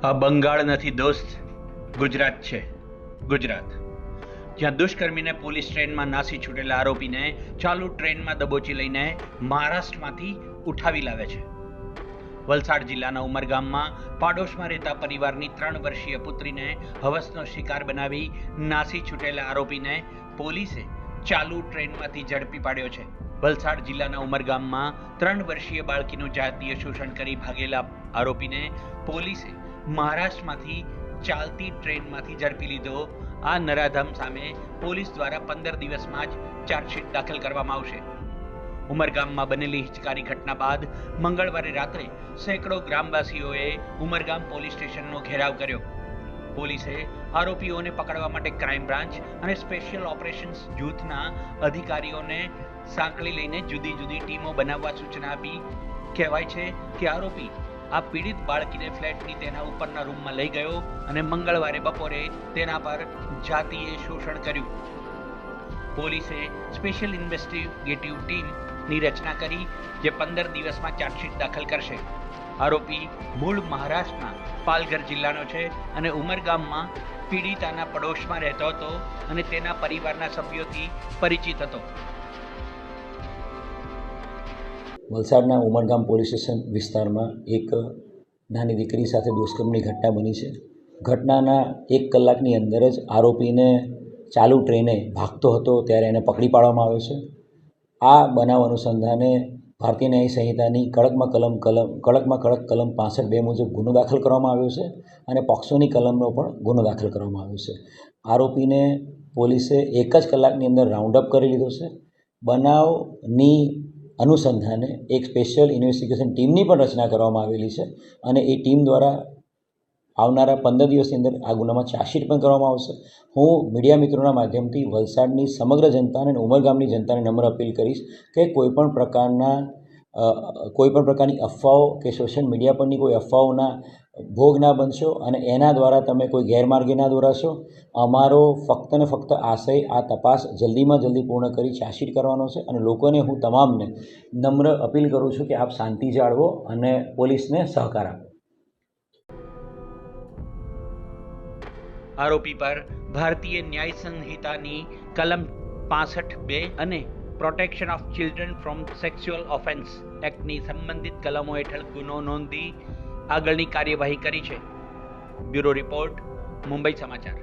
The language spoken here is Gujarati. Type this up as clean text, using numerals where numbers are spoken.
આ બંગાળ નથી દોસ્ત, ગુજરાત છે. ગુજરાત જ્યાં દુષ્કર્મીને પોલીસ ટ્રેનમાં નાસી છૂટેલા આરોપીને ચાલુ ટ્રેનમાં દબોચી લઈને મહારાષ્ટ્રમાંથી ઉઠાવી લાવે છે. વલસાડ જિલ્લાના ઉમરગામમાં પાડોશમાં રહેતા પરિવારની 3 વર્ષીય પુત્રીને હવસનો શિકાર બનાવી નાસી છૂટેલા આરોપીને પોલીસે ચાલુ ટ્રેનમાંથી ઝડપી પાડ્યો છે. વલસાડ જિલ્લાના ઉમરગામમાં 3 વર્ષીય બાળકીનું જાતીય શોષણ કરી ભાગેલા આરોપીને પોલીસે મહારાષ્ટ્રમાંથી ચાલતી ટ્રેનમાંથી ઝડપી લીધો. આ નરાધમ સામે પોલીસ દ્વારા 15 દિવસમાં જ ચાર્જશીટ દાખલ કરવામાં આવશે. ઉમરગામમાં બનેલી હિચકારી ઘટના બાદ મંગળવારે રાત્રે સેંકડો ગ્રામવાસીઓએ ઉમરગામ પોલીસ સ્ટેશનનો ઘેરાવ કર્યો. પોલીસે આરોપીઓને પકડવા માટે ક્રાઇમ બ્રાન્ચ અને સ્પેશિયલ ઓપરેશન્સ જૂથના અધિકારીઓને સાંકળી લઈને જુદી જુદી ટીમો બનાવવા સૂચના આપી. કહેવાય છે કે આરોપી આ પીડિત બાળકીને ફ્લેટની તેના ઉપરના રૂમમાં લઈ ગયો અને મંગળવારે બપોરે તેના પર જાતીય શોષણ કર્યું. પોલીસે સ્પેશિયલ ઇન્વેસ્ટિગેટિવ ટીમની રચના કરી જે 15 દિવસમાં ચાર્જશીટ દાખલ કરશે. આરોપી મૂળ મહારાષ્ટ્રના પાલઘર જિલ્લાનો છે અને ઉમરગામમાં પીડિતાના પડોશમાં રહેતો હતો અને તેના પરિવારના સભ્યોથી પરિચિત હતો. વલસાડના ઉમરગામ પોલીસ સ્ટેશન વિસ્તારમાં એક નાની દીકરી સાથે દુષ્કર્મની ઘટના બની છે. ઘટનાના 1 કલાકની અંદર જ આરોપીને ચાલુ ટ્રેને ભાગતો હતો ત્યારે એને પકડી પાડવામાં આવ્યો છે. આ બનાવ અનુસંધાને ભારતીય ન્યાય સંહિતાની કડક કલમ 65(2) મુજબ ગુનો દાખલ કરવામાં આવ્યો છે અને પોક્સોની કલમનો પણ ગુનો દાખલ કરવામાં આવ્યો છે. આરોપીને પોલીસે 1 જ કલાકની અંદર રાઉન્ડ અપ કરી લીધો છે. બનાવની અનુસંધાને એક સ્પેશિયલ ઇન્વેસ્ટિગેશન ટીમની પણ રચના કરવામાં આવેલી છે અને એ ટીમ દ્વારા આવનારા 15 દિવસની અંદર આ ગુનામાં ચાર્જશીટ પણ કરવામાં આવશે. હું મીડિયા મિત્રોના માધ્યમથી વલસાડની સમગ્ર જનતાને અને ઉમરગામની જનતાને નમ્ર અપીલ કરીશ કે કોઈપણ પ્રકારની અફવાઓ કે સોશિયલ મીડિયા પરની કોઈ અફવાઓના ભોગ ના બનશો અને એના દ્વારા તમે કોઈ ગેરમાર્ગે ના દોરાશો. અમારો ફક્ત ને ફક્ત આશય આ તપાસ જલ્દીમાં જલ્દી પૂર્ણ કરી ચાર્જશીટ કરવાનો છે અને લોકોને હું તમામને નમ્ર અપીલ કરું છું કે આપ શાંતિ જાળવો અને પોલીસને સહકાર આપો. આરોપી પર ભારતીય ન્યાય સંહિતાની કલમ 65(2) અને protection of children from sexual offence એક્ટની સંબંધિત કલમો હેઠળ ગુનો નોંધી આગળની કાર્યવાહી કરી છે. બ્યુરો રિપોર્ટ, મુંબઈ સમાચાર.